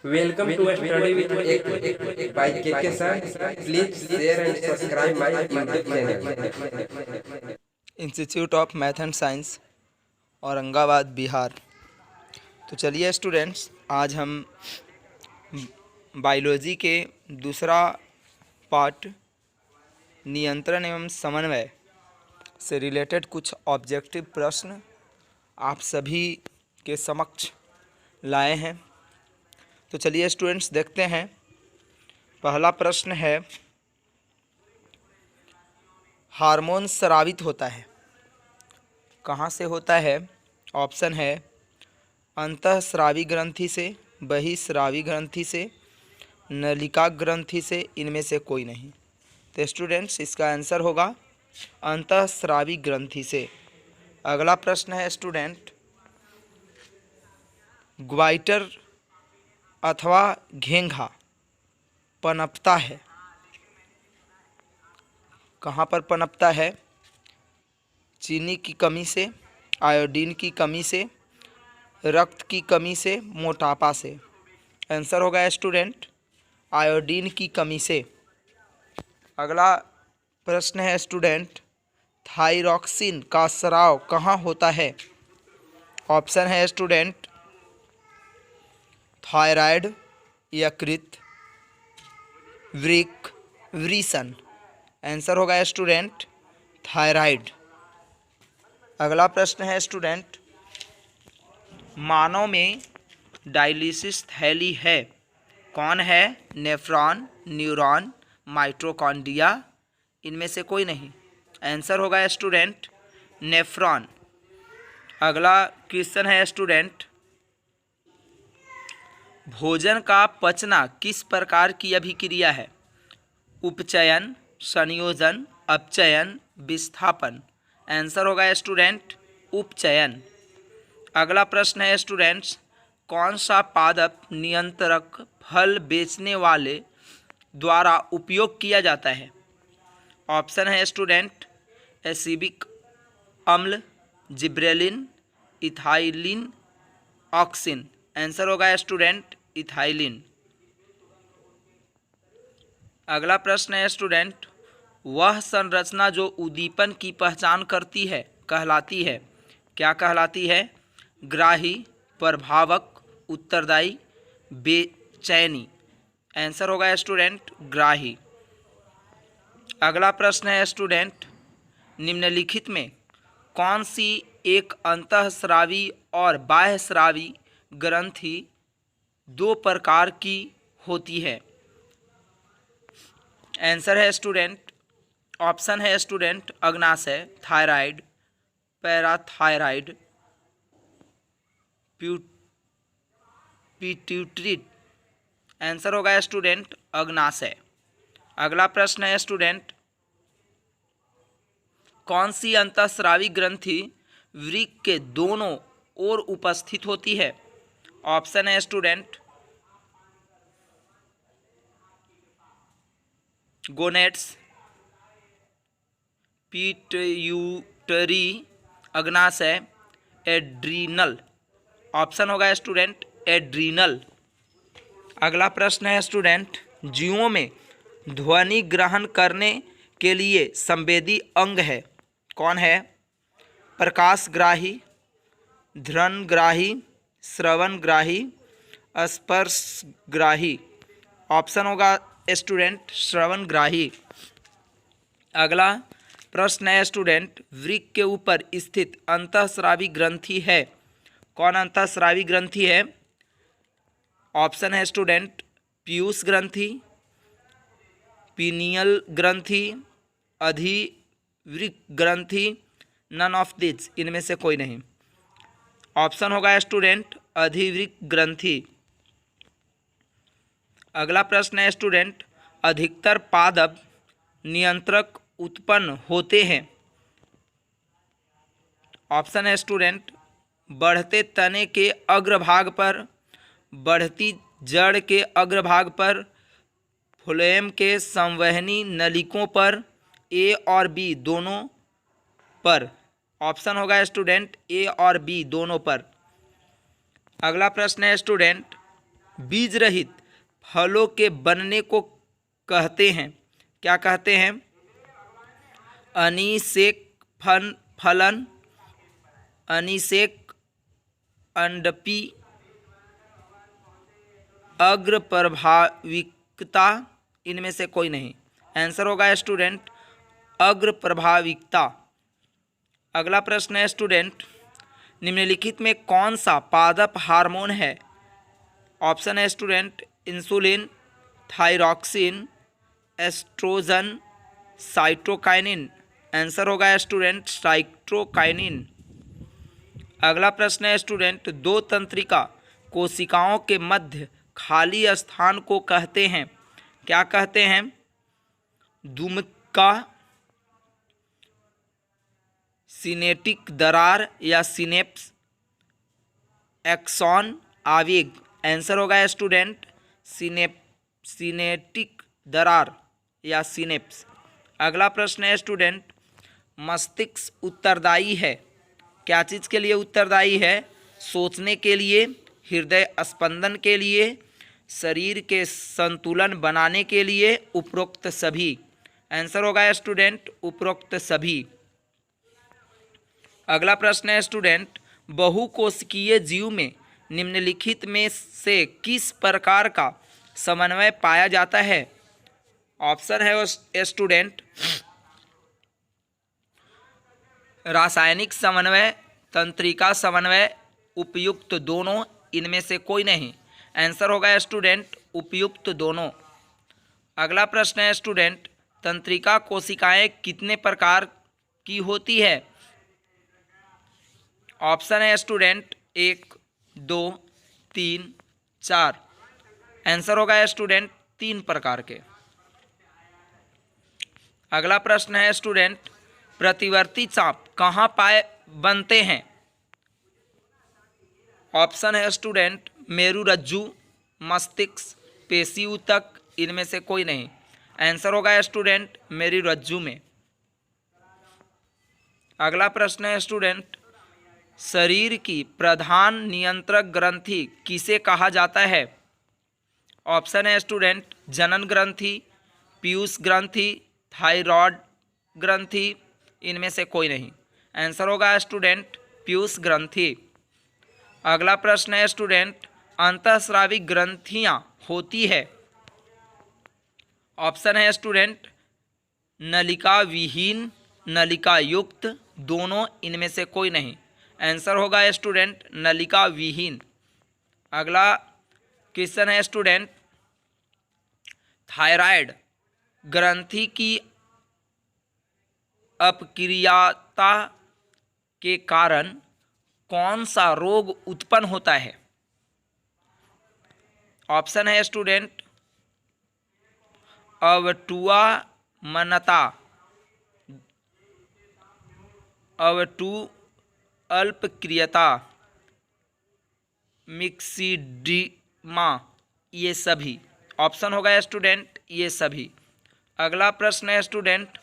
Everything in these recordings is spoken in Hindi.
Welcome to Study with Ek by KK sir. Please share and subscribe my YouTube channel. Institute of math and science, Aurangabad, Bihar. तो चलिए स्टूडेंट्स, आज हम बायोलॉजी के दूसरा पार्ट नियंत्रण एवं समन्वय से रिलेटेड कुछ ऑब्जेक्टिव प्रश्न आप सभी के समक्ष लाए हैं। तो चलिए स्टूडेंट्स देखते हैं। पहला प्रश्न है, हार्मोन स्रावित होता है, कहाँ से होता है? ऑप्शन है अंतःस्रावी ग्रंथि से, बहिस्रावी ग्रंथि से, नलिका ग्रंथि से, इनमें से कोई नहीं। तो स्टूडेंट्स इसका आंसर होगा अंतःस्रावी ग्रंथि से। अगला प्रश्न है स्टूडेंट, ग्वाइटर अथवा घेंघा पनपता है, कहाँ पर पनपता है? चीनी की कमी से, आयोडीन की कमी से, रक्त की कमी से, मोटापा से। आंसर होगा स्टूडेंट आयोडीन की कमी से। अगला प्रश्न है स्टूडेंट, थायरॉक्सिन का स्राव कहाँ होता है? ऑप्शन है स्टूडेंट थायराइड, यकृत, वृक्क, वृषण। आंसर होगा स्टूडेंट थायराइड। अगला प्रश्न है स्टूडेंट, मानव में डायलिसिस थैली है, कौन है? नेफ्रॉन, न्यूरॉन, माइटोकॉन्ड्रिया, इनमें से कोई नहीं। आंसर होगा स्टूडेंट नेफ्रॉन। अगला क्वेश्चन है स्टूडेंट, भोजन का पचना किस प्रकार की अभिक्रिया है? उपचयन, संयोजन, अपचयन, विस्थापन। आंसर होगा स्टूडेंट उपचयन। अगला प्रश्न है स्टूडेंट्स, कौन सा पादप नियंत्रक फल बेचने वाले द्वारा उपयोग किया जाता है? ऑप्शन है स्टूडेंट एसिबिक अम्ल, जिब्रेलिन, इथाइलिन, ऑक्सिन। आंसर होगा स्टूडेंट इथाइलिन। अगला प्रश्न है स्टूडेंट, वह संरचना जो उद्दीपन की पहचान करती है कहलाती है, क्या कहलाती है? ग्राही, प्रभावक, उत्तरदायी, बेचैनी। आंसर होगा स्टूडेंट ग्राही। अगला प्रश्न है स्टूडेंट, निम्नलिखित में कौन सी एक अंतःस्रावी और बाह्यस्रावी ग्रंथि दो प्रकार की होती है? आंसर है स्टूडेंट, ऑप्शन है स्टूडेंट अग्नाशय, थायराइड, पैराथायराइड, पिट्यूटरी। आंसर होगा स्टूडेंट अग्नाशय। अगला प्रश्न है स्टूडेंट, कौन सी अंतःस्रावी ग्रंथि वृक्क के दोनों ओर उपस्थित होती है? ऑप्शन है स्टूडेंट गोनेट्स, पिट्यूटरी, अग्नाशय, एड्रीनल। ऑप्शन होगा स्टूडेंट एड्रीनल। अगला प्रश्न है स्टूडेंट, जीवों में ध्वनि ग्रहण करने के लिए संवेदी अंग है, कौन है? प्रकाशग्राही, घ्राणग्राही, श्रवणग्राही, स्पर्शग्राही। ऑप्शन होगा स्टूडेंट श्रवणग्राही। अगला प्रश्न है स्टूडेंट, वृक्क के ऊपर स्थित अंतःस्रावी ग्रंथि है, कौन अंतःस्रावी ग्रंथि है? ऑप्शन है स्टूडेंट पीयूष ग्रंथि, पीनियल ग्रंथि, अधिवृक्क ग्रंथि, नन ऑफ दिस, इनमें से कोई नहीं। ऑप्शन होगा स्टूडेंट अधिवृक्क ग्रंथि। अगला प्रश्न है स्टूडेंट, अधिकतर पादप नियंत्रक उत्पन्न होते हैं। ऑप्शन है स्टूडेंट बढ़ते तने के अग्रभाग पर, बढ़ती जड़ के अग्रभाग पर, फ्लोएम के संवहनी नलिकों पर, ए और बी दोनों पर। ऑप्शन होगा स्टूडेंट ए और बी दोनों पर। अगला प्रश्न है स्टूडेंट, बीज रहित फलों के बनने को कहते हैं? क्या कहते हैं? अनिषेक फलन, अनिषेक अंडपी, अग्र प्रभाविकता, इनमें से कोई नहीं। आंसर होगा स्टूडेंट अग्र प्रभाविकता। अगला प्रश्न है स्टूडेंट, निम्नलिखित में कौन सा पादप हार्मोन है? ऑप्शन है student insulin, thyroxine, oestrogen, cytokinin. Answer होगा स्टूडेंट साइटोकाइनिन। अगला प्रश्न है स्टूडेंट, दो तंत्रिका कोशिकाओं के मध्य खाली स्थान को कहते हैं? क्या कहते हैं? दुमका, सिनेटिक दरार या सिनेप्स, एक्सॉन, आवेग। आंसर होगा स्टूडेंट सिनेटिक दरार या सिनेप्स। अगला प्रश्न है स्टूडेंट, मस्तिष्क उत्तरदायी है? क्या चीज़ के लिए उत्तरदायी है? सोचने के लिए, हृदय स्पंदन के लिए, शरीर के संतुलन बनाने के लिए, उपरोक्त सभी। आंसर होगा स्टूडेंट उपरोक्त सभी। अगला प्रश्न है स्टूडेंट, बहुकोशिकीय जीव में निम्नलिखित में से किस प्रकार का समन्वय पाया जाता है? ऑप्शन है स्टूडेंट रासायनिक समन्वय, तंत्रिका समन्वय, उपयुक्त दोनों, इनमें से कोई नहीं। आंसर होगा स्टूडेंट उपयुक्त दोनों। अगला प्रश्न है स्टूडेंट, तंत्रिका कोशिकाएं कितने प्रकार की होती है? ऑप्शन है स्टूडेंट 1, 2, 3, 4। आंसर होगा स्टूडेंट 3 प्रकार के। अगला प्रश्न है स्टूडेंट, प्रतिवर्ती चाप कहाँ बनते हैं? ऑप्शन है स्टूडेंट मेरुरज्जु, मस्तिष्क, पेशी ऊतक, इनमें से कोई नहीं। आंसर होगा स्टूडेंट मेरुरज्जु में। अगला प्रश्न है स्टूडेंट, शरीर की प्रधान नियंत्रक ग्रंथि किसे कहा जाता है? ऑप्शन है स्टूडेंट जनन ग्रंथि, पीयूष ग्रंथि, थायरॉयड ग्रंथि, इनमें से कोई नहीं। आंसर होगा स्टूडेंट पीयूष ग्रंथि। अगला प्रश्न है स्टूडेंट, अंतःस्रावी ग्रंथियां होती है? ऑप्शन है स्टूडेंट नलिका विहीन, नलिका युक्त, दोनों, इनमें से कोई नहीं। आंसर होगा स्टूडेंट नलिका विहीन। अगला क्वेश्चन है स्टूडेंट, थायराइड ग्रंथि की अपक्रियता के कारण कौन सा रोग उत्पन्न होता है? ऑप्शन है स्टूडेंट अवटुआमनता, अल्पक्रियता, मिक्सिडिमा, ये सभी। ऑप्शन होगा स्टूडेंट ये सभी। अगला प्रश्न है स्टूडेंट,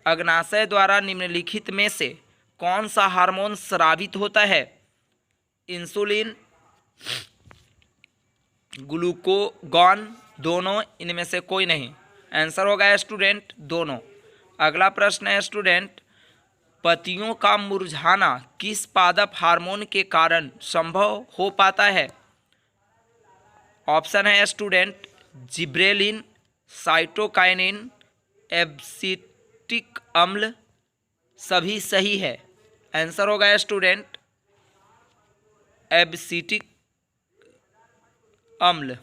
अग्नाशय द्वारा निम्नलिखित में से कौन सा हार्मोन स्रावित होता है? इंसुलिन, ग्लूकागॉन, दोनों, इनमें से कोई नहीं। आंसर होगा स्टूडेंट दोनों। अगला प्रश्न है स्टूडेंट, पत्तियों का मुरझाना किस पादप हार्मोन के कारण संभव हो पाता है? ऑप्शन है स्टूडेंट जिब्रेलिन, साइटोकाइनिन, एब्सिटिक अम्ल, सभी सही है। आंसर होगा स्टूडेंट एब्सिटिक अम्ल।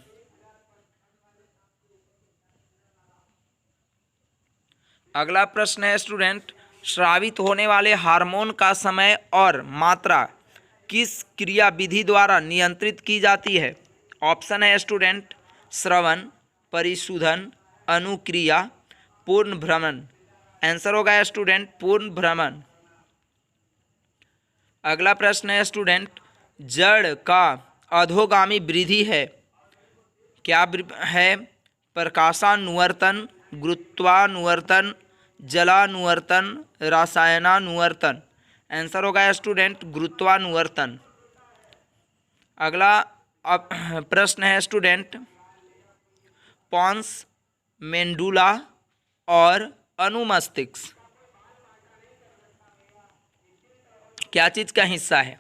अगला प्रश्न है स्टूडेंट, स्रावित होने वाले हार्मोन का समय और मात्रा किस क्रिया विधि द्वारा नियंत्रित की जाती है? ऑप्शन है स्टूडेंट श्रवण, परिशोधन, अनुक्रिया, पूर्ण भ्रमण। आंसर होगा स्टूडेंट पूर्ण भ्रमण। अगला प्रश्न है स्टूडेंट, जड़ का अधोगामी वृद्धि है? क्या है? प्रकाशानुवर्तन, गुरुत्वानुवर्तन, जलानुवर्तन, रसायनानुवर्तन। आंसर होगा स्टूडेंट गुरुत्वानुवर्तन। अगला अब प्रश्न है स्टूडेंट, पॉन्स, मेंडुला और अनुमस्तिष्क क्या चीज का हिस्सा है?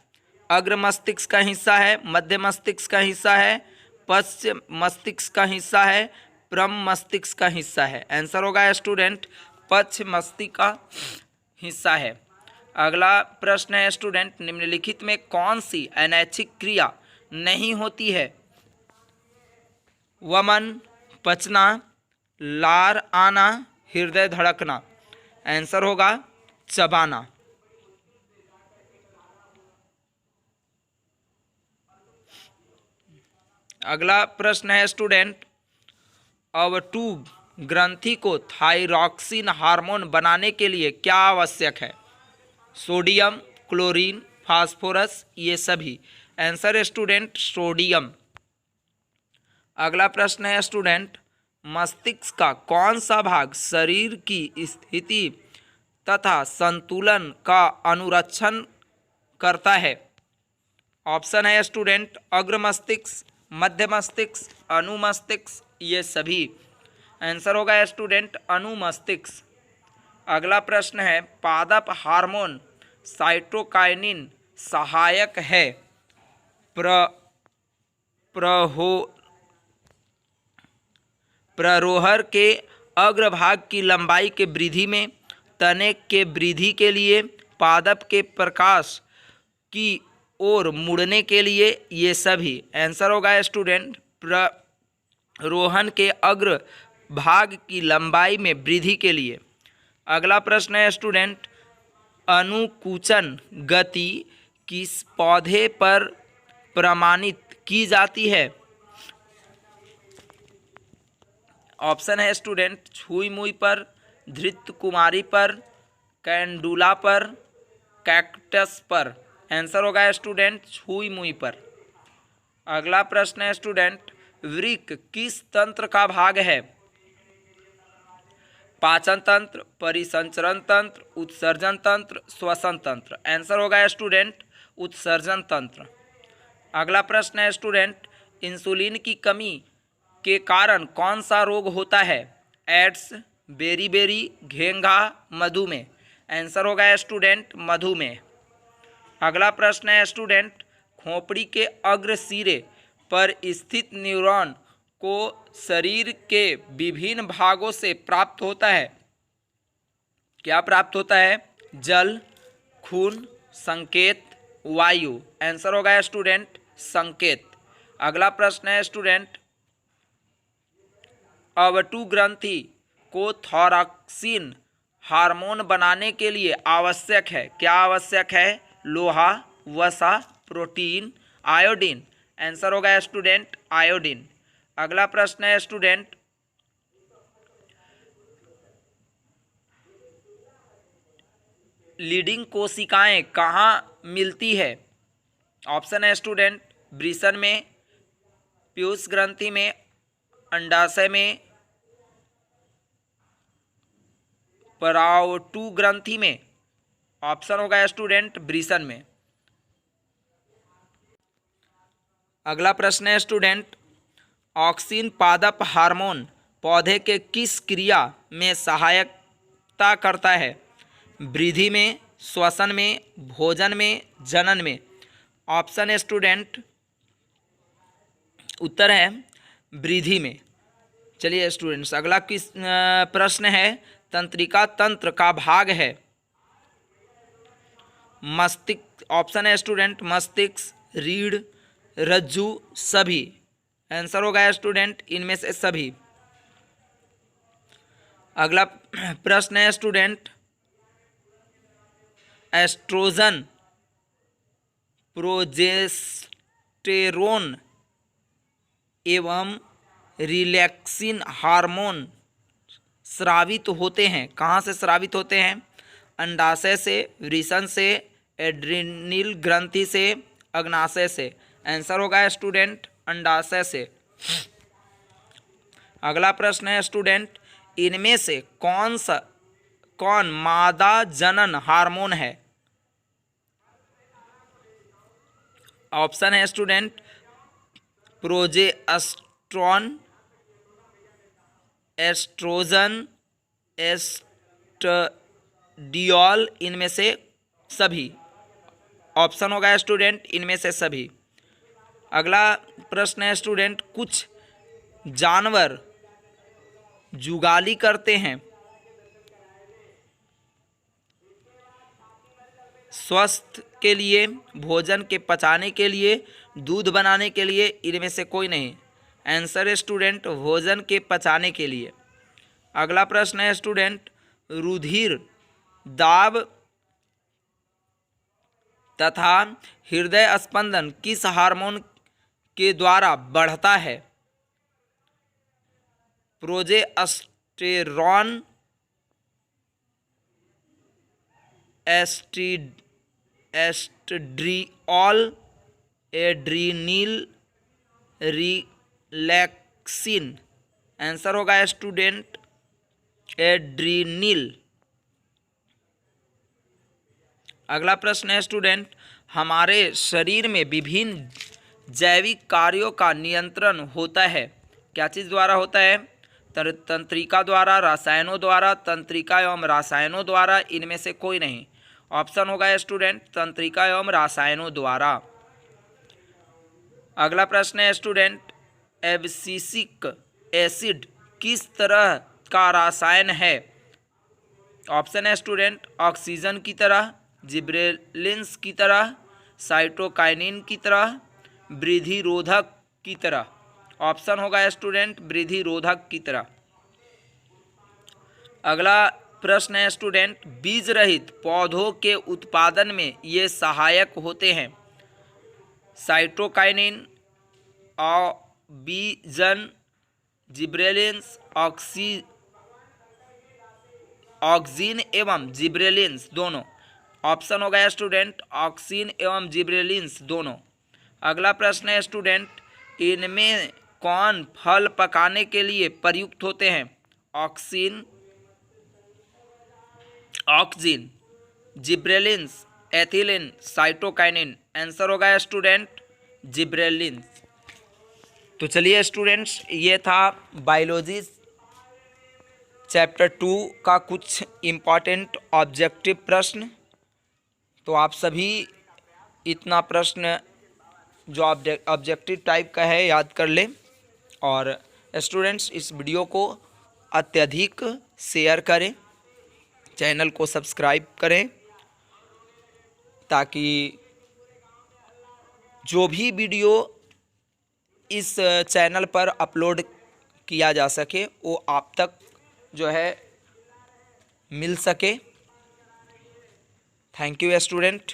अग्र मस्तिष्क का हिस्सा है, मध्य मस्तिष्क का हिस्सा है, पश्च मस्तिष्क का हिस्सा है, प्रम मस्तिष्क का हिस्सा है? आंसर होगा स्टूडेंट पश्च मस्तिष्क का हिस्सा है। अगला प्रश्न है स्टूडेंट, निम्नलिखित में कौन सी अनैच्छिक क्रिया नहीं होती है? वमन, पचना, लार आना, हृदय धड़कना? आंसर होगा चबाना। अगला प्रश्न है स्टूडेंट, अवटूब ग्रंथि को थायरॉक्सिन हार्मोन बनाने के लिए क्या आवश्यक है? सोडियम, क्लोरीन, फास्फोरस, ये सभी? Answer student sodium. अगला प्रश्न है स्टूडेंट, मस्तिष्क का कौन सा भाग शरीर की स्थिति तथा संतुलन का अनुरक्षण करता है? ऑप्शन है स्टूडेंट अग्र मस्तिष्क, मध्य मस्तिष्क, अनुमस्तिष्क, ये सभी? आंसर होगा स्टूडेंट अनुमस्तिष्क। अगला प्रश्न है, पादप हार्मोन साइटोकाइनिन सहायक है प्ररोहर के अग्रभाग की लंबाई के वृद्धि में, तने के वृद्धि के लिए, पादप के प्रकाश की ओर मुड़ने के लिए, ये सभी? आंसर होगा स्टूडेंट प्ररोहन के अग्र भाग की लंबाई में वृद्धि के लिए। अगला प्रश्न है स्टूडेंट, अनुकुचन गति किस पौधे पर प्रमाणित की जाती है? ऑप्शन है स्टूडेंट छुई मुई पर, धृत कुमारी पर, कैंडुला पर, कैक्टस पर? आंसर होगा स्टूडेंट छुई मुई पर। अगला प्रश्न है स्टूडेंट, वृक्क किस तंत्र का भाग है? पाचन तंत्र, परिसंचरण तंत्र, उत्सर्जन तंत्र, श्वसन तंत्र? आंसर होगा स्टूडेंट उत्सर्जन तंत्र। अगला प्रश्न है स्टूडेंट, इंसुलिन की कमी के कारण कौन सा रोग होता है? एड्स, बेरीबेरी, घेंघा, मधुमेह? आंसर होगा स्टूडेंट मधुमेह। अगला प्रश्न है स्टूडेंट, खोपड़ी के अग्र सिरे पर स्थित न्यूरॉन को शरीर के विभिन्न भागों से प्राप्त होता है? क्या प्राप्त होता है? जल, खून, संकेत, वायु? आंसर होगा स्टूडेंट संकेत। अगला प्रश्न है स्टूडेंट, अवटु ग्रंथि को थायरॉक्सिन हार्मोन बनाने के लिए आवश्यक है? क्या आवश्यक है? लोहा, वसा, प्रोटीन, आयोडीन? आंसर होगा स्टूडेंट आयोडीन। अगला प्रश्न है स्टूडेंट, लीडिंग कोशिकाएं कहाँ मिलती है? ऑप्शन है स्टूडेंट वृषण में, पीयूष ग्रंथि में, अंडाशय में, परावटु ग्रंथि में? ऑप्शन होगा स्टूडेंट वृषण में। अगला प्रश्न है स्टूडेंट, ऑक्सिन पादप हार्मोन पौधे के किस क्रिया में सहायता करता है? वृद्धि में, श्वसन में, भोजन में, जनन में? ऑप्शन है स्टूडेंट उत्तर है वृद्धि में। चलिए स्टूडेंट्स, अगला किस प्रश्न है, तंत्रिका तंत्र का भाग है? मस्तिष्क? ऑप्शन है स्टूडेंट मस्तिष्क, रीढ़, रज्जु, सभी? आंसर होगा स्टूडेंट इनमें से सभी। अगला प्रश्न है स्टूडेंट, एस्ट्रोजन, प्रोजेस्टेरोन एवं रिलैक्सिन हार्मोन स्रावित होते हैं? कहाँ से स्रावित होते हैं? अंडाशय से, वृषण से, एड्रिनल ग्रंथि से, अग्नाशय से? आंसर होगा स्टूडेंट अंडाशय से। अगला प्रश्न है स्टूडेंट, इनमें से कौन मादा जनन हार्मोन है? ऑप्शन है स्टूडेंट प्रोजेस्टेरॉन, एस्ट्रोजन, एस्ट्रडियोल, इनमें से सभी। ऑप्शन होगा स्टूडेंट इनमें से सभी। अगला प्रश्न है स्टूडेंट, कुछ जानवर जुगाली करते हैं, स्वास्थ्य के लिए, भोजन के पचाने के लिए, दूध बनाने के लिए, इनमें से कोई नहीं। आंसर है स्टूडेंट भोजन के पचाने के लिए। अगला प्रश्न है स्टूडेंट, रुधिर दाब तथा हृदय स्पंदन किस हार्मोन के द्वारा बढ़ता है? Progesterone, estriol, adrenaline, relaxin. Answer होगा स्टूडेंट एड्रीनिल। अगला प्रश्न है स्टूडेंट, हमारे शरीर में विभिन्न जैविक कार्यों का नियंत्रण होता है, क्या चीज़ द्वारा होता है? तंत्रिका द्वारा, रसायनों द्वारा, तंत्रिका एवं रसायनों द्वारा, इनमें से कोई नहीं। ऑप्शन होगा स्टूडेंट तंत्रिका एवं रसायनों द्वारा। अगला प्रश्न है स्टूडेंट, एब्सिसिक एसिड किस तरह का रसायन है? ऑप्शन है स्टूडेंट ऑक्सीजन की तरह, जिब्रेलिन्स की तरह, साइटोकाइनिन की तरह, वृद्धि रोधक की तरह। ऑप्शन होगा स्टूडेंट वृद्धि रोधक की तरह। अगला प्रश्न है स्टूडेंट, बीज रहित पौधों के उत्पादन में ये सहायक होते हैं, साइटोकाइनिन, बीजन, जिब्रेलिन्स, ऑक्सीन एवं जिब्रेलिन्स दोनों। ऑप्शन होगा स्टूडेंट ऑक्सीन एवं जिब्रेलिन्स दोनों। अगला प्रश्न है स्टूडेंट, इनमें कौन फल पकाने के लिए प्रयुक्त होते हैं? Oxygen, gibberellins, ethylene, cytokinin. Answer होगा स्टूडेंट जिब्रेलिन्स। तो चलिए स्टूडेंट्स, ये था बायोलॉजी चैप्टर 2 का कुछ इम्पॉर्टेंट ऑब्जेक्टिव प्रश्न। तो आप सभी इतना प्रश्न जो ऑब्जेक्टिव टाइप का है याद कर लें, और स्टूडेंट्स इस वीडियो को अत्यधिक शेयर करें, चैनल को सब्सक्राइब करें, ताकि जो भी वीडियो इस चैनल पर अपलोड किया जा सके वो आप तक जो है मिल सके। Thank you student.